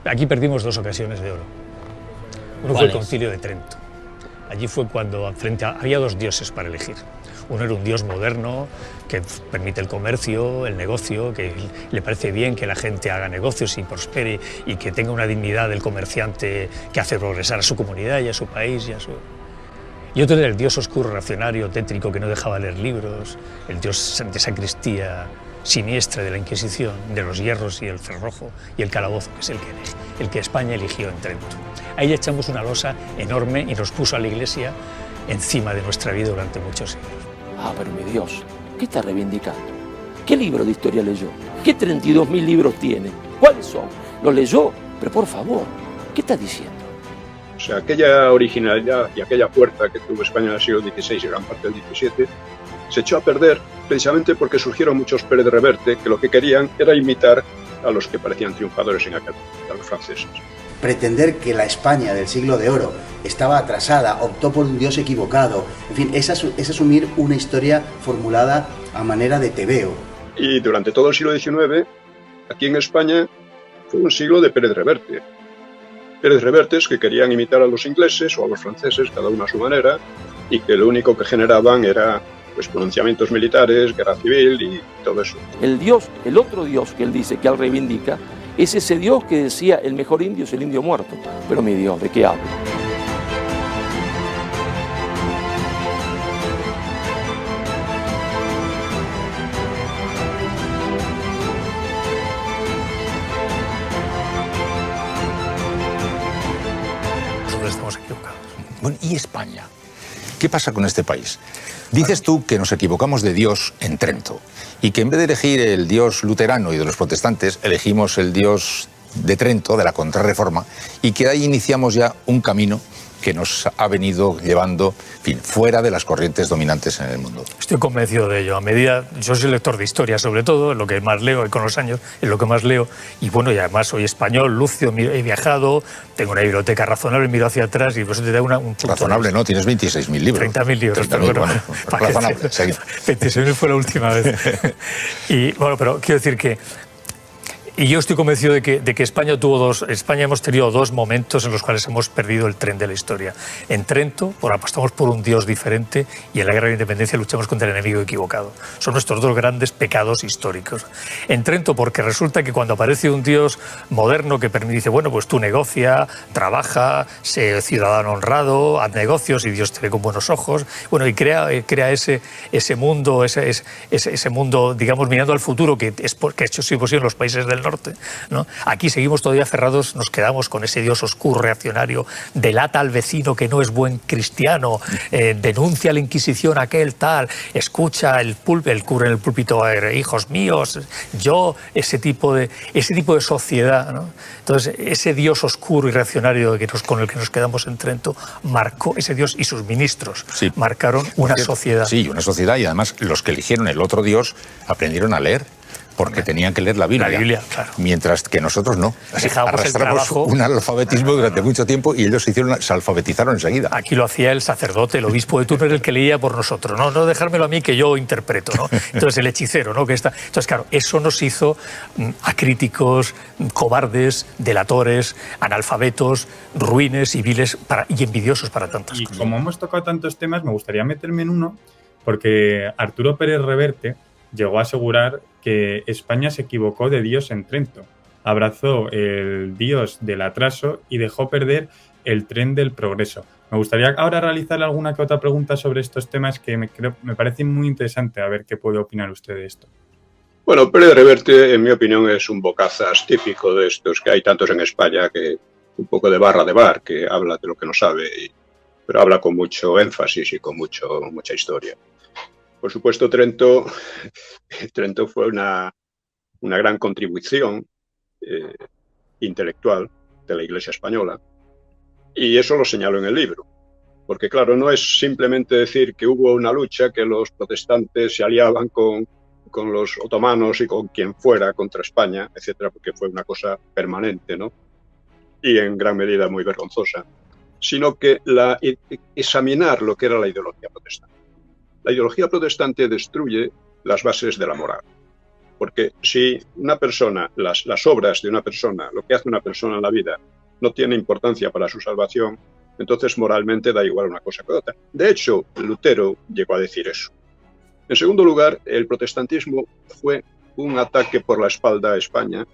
Aquí perdimos dos ocasiones de oro. Uno fue el Concilio de Trento. Allí fue cuando había dos dioses para elegir. Uno era un dios moderno que permite el comercio, el negocio, que le parece bien que la gente haga negocios y prospere y que tenga una dignidad del comerciante que hace progresar a su comunidad y a su país Y otro era el dios oscuro, reaccionario, tétrico, que no dejaba leer libros, el dios de sacristía siniestra de la Inquisición, de los hierros y el cerrojo y el calabozo, que es el que España eligió en Trento. Ahí le echamos una losa enorme y nos puso a la Iglesia encima de nuestra vida durante muchos siglos. Ah, pero mi Dios, ¿qué está reivindicando? ¿Qué libro de historia leyó? ¿Qué 32.000 libros tiene? ¿Cuáles son? ¿Los leyó? Pero por favor, ¿qué está diciendo? O sea, aquella originalidad y aquella fuerza que tuvo España en el siglo XVI y gran parte del XVII se echó a perder precisamente porque surgieron muchos Pérez Reverte que lo que querían era imitar a los que parecían triunfadores en aquel momento, a los franceses. Pretender que la España del siglo de oro estaba atrasada, optó por un dios equivocado, en fin, es asumir una historia formulada a manera de tebeo. Y durante todo el siglo XIX, aquí en España, fue un siglo de Pérez Reverte. Pérez Revertes que querían imitar a los ingleses o a los franceses, cada uno a su manera, y que lo único que generaban era pues pronunciamientos militares, guerra civil y todo eso. El Dios, el otro Dios que él dice que él reivindica, es ese Dios que decía el mejor indio es el indio muerto. Pero mi Dios, ¿de qué hablo? Nosotros estamos equivocados. Bueno, ¿y España? ¿Qué pasa con este país? Dices tú que nos equivocamos de Dios en Trento y que en vez de elegir el Dios luterano y de los protestantes, elegimos el Dios de Trento, de la Contrarreforma, y que ahí iniciamos ya un camino que nos ha venido llevando, en fin, fuera de las corrientes dominantes en el mundo. Estoy convencido de ello. Yo soy lector de historia, sobre todo, es lo que más leo, y con los años es lo que más leo. Y bueno, y además soy español, lúcido, he viajado, tengo una biblioteca razonable, miro hacia atrás y por eso te da un punto. Razonable, ¿no? Tienes 26.000 libros. 30.000 libros. 30.000, bueno, razonable. 26.000 fue la última vez. Y bueno, pero quiero decir que y yo estoy convencido de que España hemos tenido dos momentos en los cuales hemos perdido el tren de la historia. En Trento, apostamos por un Dios diferente, y en la Guerra de Independencia luchamos contra el enemigo equivocado. Son nuestros dos grandes pecados históricos. En Trento, porque resulta que cuando aparece un Dios moderno que dice, bueno, pues tú negocia, trabaja, sé ciudadano honrado, haz negocios y Dios te ve con buenos ojos, bueno, y crea ese mundo, ese mundo, digamos, mirando al futuro, que ha hecho sí posible en los países del norte, ¿no? Aquí seguimos todavía cerrados, nos quedamos con ese Dios oscuro, reaccionario, delata al vecino que no es buen cristiano, denuncia a la Inquisición aquel tal, escucha el cura en el púlpito, hijos míos, ese tipo de sociedad, ¿no? Entonces, ese Dios oscuro y reaccionario con el que nos quedamos en Trento marcó, ese Dios y sus ministros marcaron una sociedad. Sí, una sociedad, y además los que eligieron el otro Dios aprendieron a leer, porque tenían que leer la Biblia. La Biblia, claro. Mientras que nosotros no. Arrastramos un analfabetismo durante mucho tiempo y ellos se alfabetizaron enseguida. Aquí lo hacía el sacerdote, el obispo de turno, era el que leía por nosotros. No dejármelo a mí que yo interpreto, ¿no? Entonces el hechicero, ¿no? Entonces, claro, eso nos hizo acríticos, cobardes, delatores, analfabetos, ruines y viles y envidiosos para tantas cosas. Y como hemos tocado tantos temas, me gustaría meterme en uno, porque Arturo Pérez Reverte llegó a asegurar que España se equivocó de Dios en Trento. Abrazó el Dios del atraso y dejó perder el tren del progreso. Me gustaría ahora realizar alguna que otra pregunta sobre estos temas que me parece muy interesante, a ver qué puede opinar usted de esto. Bueno, Pérez Reverte, en mi opinión, es un bocazas típico de estos que hay tantos en España, que un poco de barra de bar, que habla de lo que no sabe, pero habla con mucho énfasis y con mucha historia. Por supuesto, Trento fue una gran contribución intelectual de la Iglesia española, y eso lo señalo en el libro, porque claro, no es simplemente decir que hubo una lucha, que los protestantes se aliaban con los otomanos y con quien fuera contra España, etcétera, porque fue una cosa permanente, ¿no? Y en gran medida muy vergonzosa, sino que examinar lo que era la ideología protestante. La ideología protestante destruye las bases de la moral, porque si una persona, las obras de una persona, lo que hace una persona en la vida, no tiene importancia para su salvación, entonces moralmente da igual una cosa que otra. De hecho, Lutero llegó a decir eso. En segundo lugar, el protestantismo fue un ataque por la espalda a España,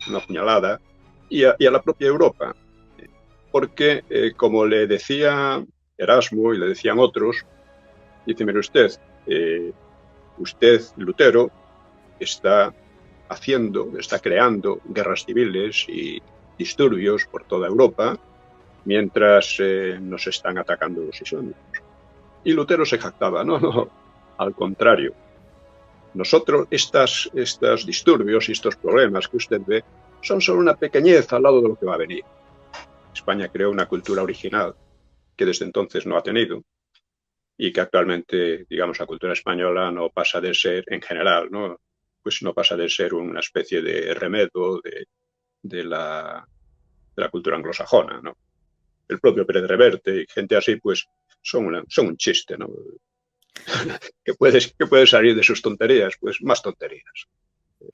una puñalada, y a la propia Europa. Porque, como le decía Erasmo y le decían otros, dice, mire usted, Lutero, está creando guerras civiles y disturbios por toda Europa, mientras nos están atacando los islámicos. Y Lutero se jactaba, no, al contrario. Nosotros, estos disturbios y estos problemas que usted ve son solo una pequeñez al lado de lo que va a venir. España creó una cultura original que desde entonces no ha tenido y que actualmente, digamos, la cultura española no pasa de ser, en general, ¿no? Pues no pasa de ser una especie de remedo de la cultura anglosajona, ¿no? El propio Pérez Reverte y gente así, pues son un chiste, ¿no? ¿Qué puede salir de sus tonterías? Pues más tonterías.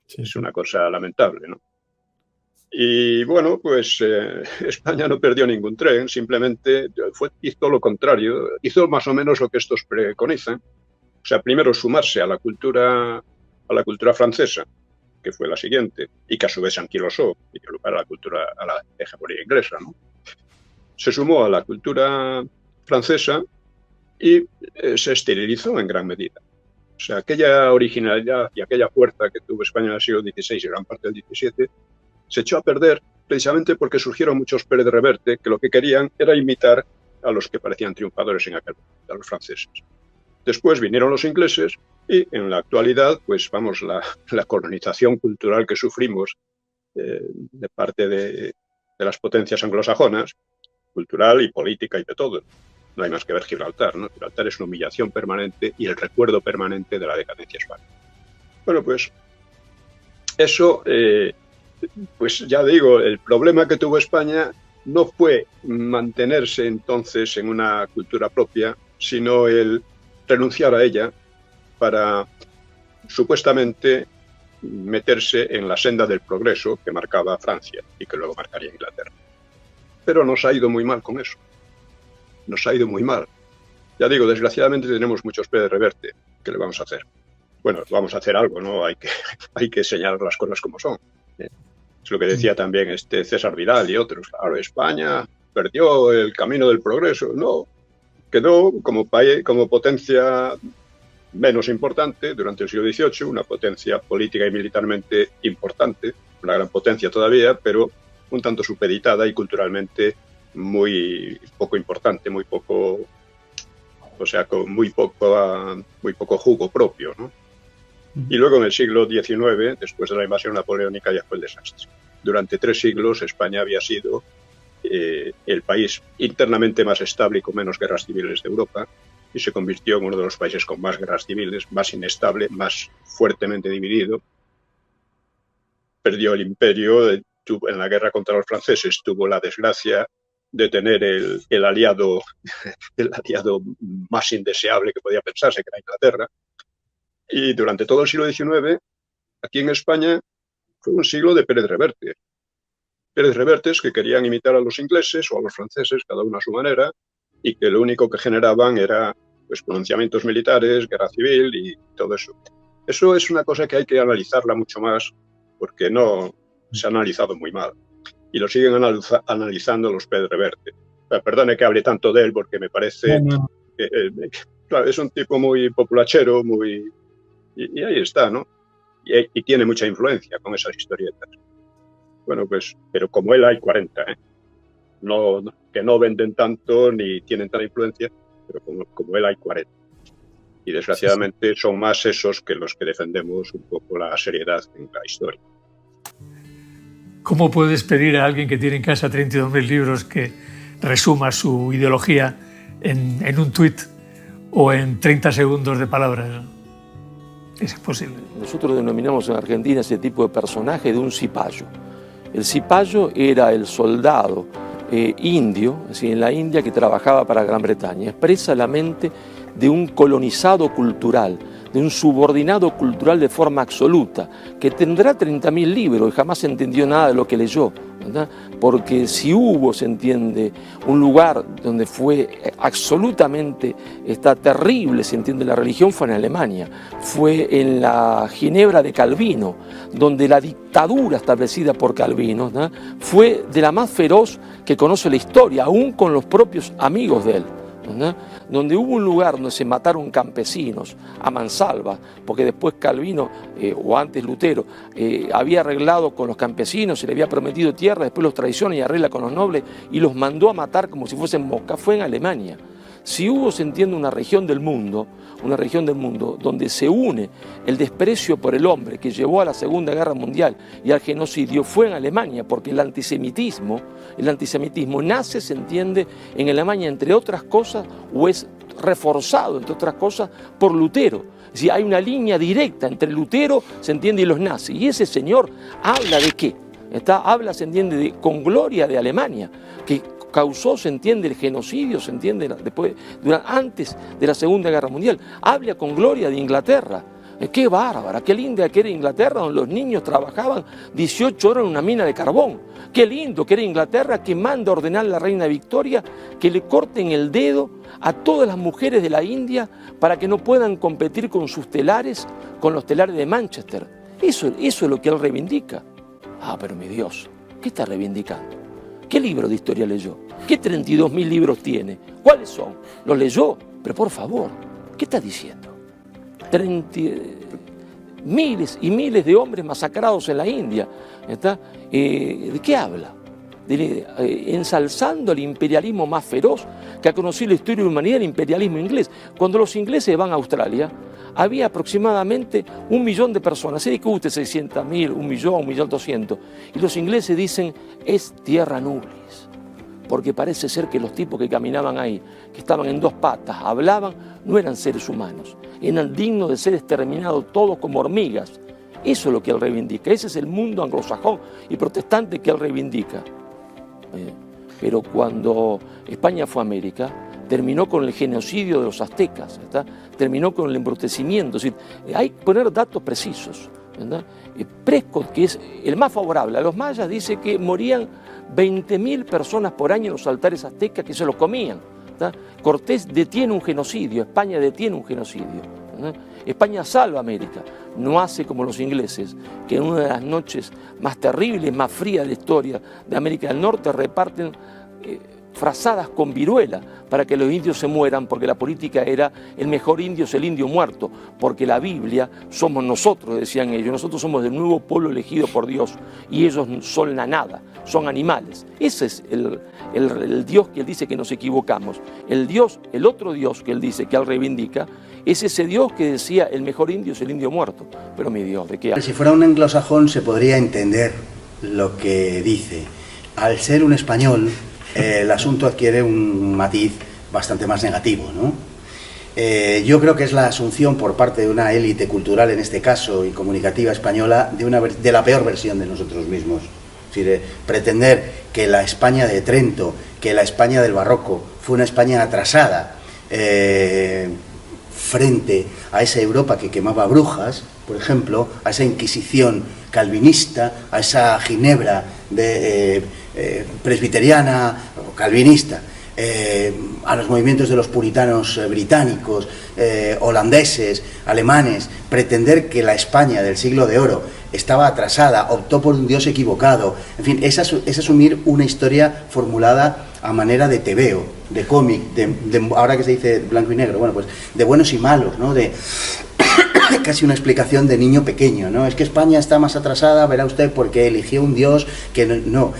Sí. Es una cosa lamentable, ¿no? Y bueno, pues España no perdió ningún tren, simplemente hizo lo contrario, hizo más o menos lo que estos preconizan. O sea, primero sumarse a la cultura francesa, que fue la siguiente, y que a su vez anquilosó y dio lugar a la hegemonía inglesa, ¿no? Se sumó a la cultura francesa y se esterilizó en gran medida. O sea, aquella originalidad y aquella fuerza que tuvo España en el siglo XVI y gran parte del XVII se echó a perder precisamente porque surgieron muchos Pérez Reverte que lo que querían era imitar a los que parecían triunfadores en aquel momento, a los franceses. Después vinieron los ingleses y en la actualidad, pues vamos, la colonización cultural que sufrimos de parte de las potencias anglosajonas, cultural y política y de todo. No hay más que ver Gibraltar, ¿no? Gibraltar es una humillación permanente y el recuerdo permanente de la decadencia española. Bueno, pues eso, pues ya digo, el problema que tuvo España no fue mantenerse entonces en una cultura propia, sino el renunciar a ella para supuestamente meterse en la senda del progreso que marcaba Francia y que luego marcaría Inglaterra. Pero nos ha ido muy mal con eso. Nos ha ido muy mal. Ya digo, desgraciadamente tenemos muchos Pérez Reverte. ¿Qué le vamos a hacer? Bueno, vamos a hacer algo, ¿no? Hay que señalar las cosas como son. Es lo que decía también César Vidal y otros. Claro, España perdió el camino del progreso. No, quedó como potencia menos importante durante el siglo XVIII, una potencia política y militarmente importante, una gran potencia todavía, pero un tanto supeditada y culturalmente muy poco importante, muy poco, o sea, con muy poco jugo propio, ¿no? Y luego en el siglo XIX, después de la invasión napoleónica, ya fue el desastre. Durante 3 siglos España había sido el país internamente más estable y con menos guerras civiles de Europa, y se convirtió en uno de los países con más guerras civiles, más inestable, más fuertemente dividido. Perdió el imperio, en la guerra contra los franceses tuvo la desgracia de tener el aliado más indeseable que podía pensarse, que era Inglaterra. Y durante todo el siglo XIX, aquí en España, fue un siglo de Pérez Reverte. Pérez Revertes que querían imitar a los ingleses o a los franceses, cada uno a su manera, y que lo único que generaban era pues, pronunciamientos militares, guerra civil y todo eso. Eso es una cosa que hay que analizarla mucho más, porque no se ha analizado muy mal. Y lo siguen analizando los Pérez Reverte. Perdone que hable tanto de él, porque me parece... claro, es un tipo muy populachero, y ahí está, ¿no? Y tiene mucha influencia con esas historietas. Bueno, pues, pero como él hay 40, ¿eh? No, que no venden tanto ni tienen tanta influencia, pero como él hay 40. Y desgraciadamente son más esos que los que defendemos un poco la seriedad en la historia. ¿Cómo puedes pedir a alguien que tiene en casa 32.000 libros que resuma su ideología en un tuit o en 30 segundos de palabras? Es imposible. Nosotros denominamos en Argentina ese tipo de personaje de un cipayo. El cipayo era el soldado indio, así, en la India, que trabajaba para Gran Bretaña. Expresa la mente de un colonizado cultural, de un subordinado cultural de forma absoluta, que tendrá 30.000 libros y jamás entendió nada de lo que leyó, ¿verdad? Porque si hubo, se entiende, un lugar donde fue absolutamente terrible, se entiende, la religión, fue en Alemania, fue en la Ginebra de Calvino, donde la dictadura establecida por Calvino, ¿verdad?, fue de la más feroz que conoce la historia, aún con los propios amigos de él, ¿verdad?, donde hubo un lugar donde se mataron campesinos a mansalva, porque después Calvino, o antes Lutero, había arreglado con los campesinos, se le había prometido tierra, después los traiciona y arregla con los nobles y los mandó a matar como si fuesen moscas. Fue en Alemania. Si hubo, se entiende, una región del mundo donde se une el desprecio por el hombre que llevó a la Segunda Guerra Mundial y al genocidio, fue en Alemania, porque el antisemitismo nace, se entiende, en Alemania, entre otras cosas, o es reforzado, entre otras cosas, por Lutero. Es decir, hay una línea directa entre Lutero, se entiende, y los nazis. Y ese señor habla de qué? Habla, se entiende, con gloria de Alemania, que causó, se entiende, el genocidio, se entiende, antes de la Segunda Guerra Mundial. Habla con gloria de Inglaterra. Qué bárbara, qué linda que era Inglaterra, donde los niños trabajaban 18 horas en una mina de carbón. Qué lindo que era Inglaterra, que manda a ordenar a la reina Victoria que le corten el dedo a todas las mujeres de la India para que no puedan competir con sus telares, con los telares de Manchester. Eso es lo que él reivindica. Ah, pero mi Dios, ¿qué está reivindicando? ¿Qué libro de historia leyó? ¿Qué 32.000 libros tiene? ¿Cuáles son? ¿Los leyó? Pero por favor, ¿qué está diciendo? Miles y miles de hombres masacrados en la India. ¿De qué habla? Ensalzando el imperialismo más feroz que ha conocido la historia de la humanidad, el imperialismo inglés. Cuando los ingleses van a Australia, había aproximadamente 1 millón de personas. Se dice usted 600.000, 1 millón, 1.200.000. Y los ingleses dicen, es tierra nubis. Porque parece ser que los tipos que caminaban ahí, que estaban en 2 patas, hablaban, no eran seres humanos. Eran dignos de ser exterminados todos como hormigas. Eso es lo que él reivindica. Ese es el mundo anglosajón y protestante que él reivindica. Pero cuando España fue a América, terminó con el genocidio de los aztecas, terminó con el embrutecimiento. Es decir, hay que poner datos precisos. Prescott, que es el más favorable a los mayas, dice que morían 20.000 personas por año en los altares aztecas, que se los comían. Cortés detiene un genocidio, España detiene un genocidio. España salva a América, no hace como los ingleses, que en una de las noches más terribles, más frías de la historia de América del Norte reparten frazadas con viruela para que los indios se mueran, porque la política era el mejor indio es el indio muerto, porque la Biblia somos nosotros, decían ellos, nosotros somos del nuevo pueblo elegido por Dios y ellos son la nada, son animales. Ese es el Dios que él dice que nos equivocamos. El otro Dios que él dice que él reivindica es ese Dios que decía el mejor indio es el indio muerto. Pero mi Dios, ¿de qué habla? Si fuera un anglosajón se podría entender lo que dice. Al ser un español, el asunto adquiere un matiz bastante más negativo, ¿no? Yo creo que es la asunción por parte de una élite cultural, en este caso, y comunicativa española, de la peor versión de nosotros mismos. Es decir, pretender que la España de Trento, que la España del Barroco, fue una España atrasada frente a esa Europa que quemaba brujas, por ejemplo, a esa Inquisición calvinista, a esa Ginebra presbiteriana o calvinista, a los movimientos de los puritanos británicos, holandeses, alemanes, pretender que la España del siglo de oro estaba atrasada, optó por un Dios equivocado, en fin, es asumir una historia formulada a manera de tebeo, de cómic, ahora que se dice blanco y negro, bueno, pues de buenos y malos, ¿no? De casi una explicación de niño pequeño, ¿no? Es que España está más atrasada, verá usted, porque eligió un Dios que no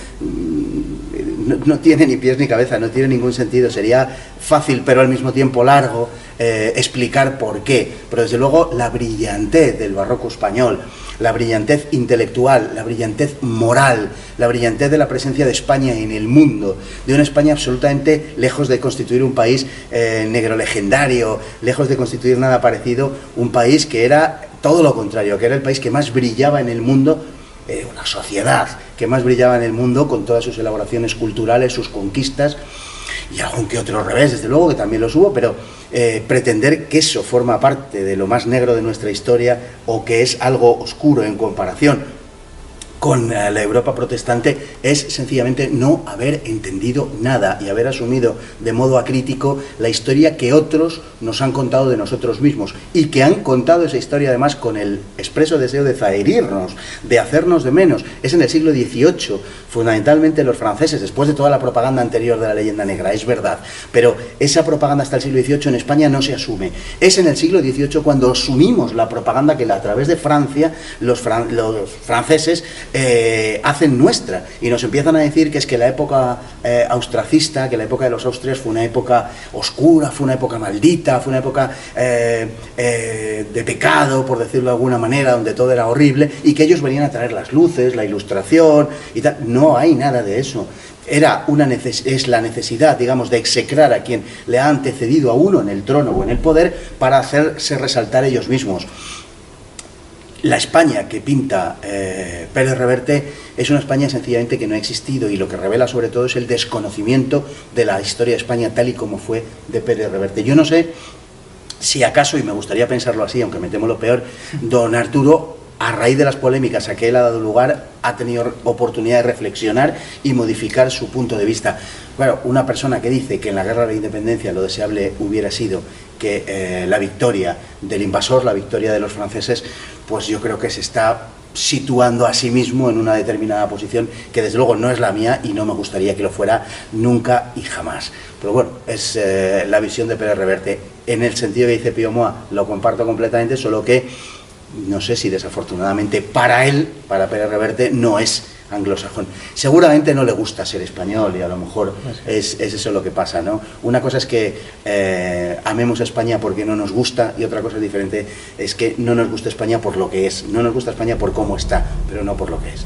tiene ni pies ni cabeza, no tiene ningún sentido. Sería fácil, pero al mismo tiempo largo, explicar por qué. Pero desde luego la brillantez del barroco español, la brillantez intelectual, la brillantez moral, la brillantez de la presencia de España en el mundo, de una España absolutamente lejos de constituir un país negro legendario, lejos de constituir nada parecido, un país que era todo lo contrario, que era el país que más brillaba en el mundo, una sociedad que más brillaba en el mundo, con todas sus elaboraciones culturales, sus conquistas, y algún que otro revés, desde luego, que también los hubo, pero pretender que eso forma parte de lo más negro de nuestra historia o que es algo oscuro en comparación con la Europa protestante es sencillamente no haber entendido nada y haber asumido de modo acrítico la historia que otros nos han contado de nosotros mismos y que han contado esa historia además con el expreso deseo de zaherirnos, de hacernos de menos. Es en el siglo XVIII, fundamentalmente los franceses, después de toda la propaganda anterior de la leyenda negra, es verdad, pero esa propaganda hasta el siglo XVIII en España no se asume. Es en el siglo XVIII cuando asumimos la propaganda que a través de Francia los franceses hacen nuestra y nos empiezan a decir que es que la época austracista, que la época de los Austrias fue una época oscura, fue una época maldita, fue una época de pecado, por decirlo de alguna manera, donde todo era horrible y que ellos venían a traer las luces, la ilustración y tal. No hay nada de eso. Es la necesidad, digamos, de execrar a quien le ha antecedido a uno en el trono o en el poder para hacerse resaltar ellos mismos. La España que pinta Pérez Reverte es una España sencillamente que no ha existido y lo que revela sobre todo es el desconocimiento de la historia de España tal y como fue de Pérez Reverte. Yo no sé si acaso, y me gustaría pensarlo así, aunque me temo lo peor, don Arturo, a raíz de las polémicas a que él ha dado lugar, ha tenido oportunidad de reflexionar y modificar su punto de vista. Bueno, una persona que dice que en la guerra de la independencia lo deseable hubiera sido que la victoria del invasor, la victoria de los franceses, pues yo creo que se está situando a sí mismo en una determinada posición que desde luego no es la mía y no me gustaría que lo fuera nunca y jamás. Pero bueno, es la visión de Pérez Reverte. En el sentido que dice Pío Moa, lo comparto completamente, solo que no sé si desafortunadamente para él, para Pérez Reverte, no es anglosajón. Seguramente no le gusta ser español y a lo mejor es eso lo que pasa, ¿no? Una cosa es que amemos a España porque no nos gusta y otra cosa diferente es que no nos gusta España por lo que es. No nos gusta España por cómo está, pero no por lo que es.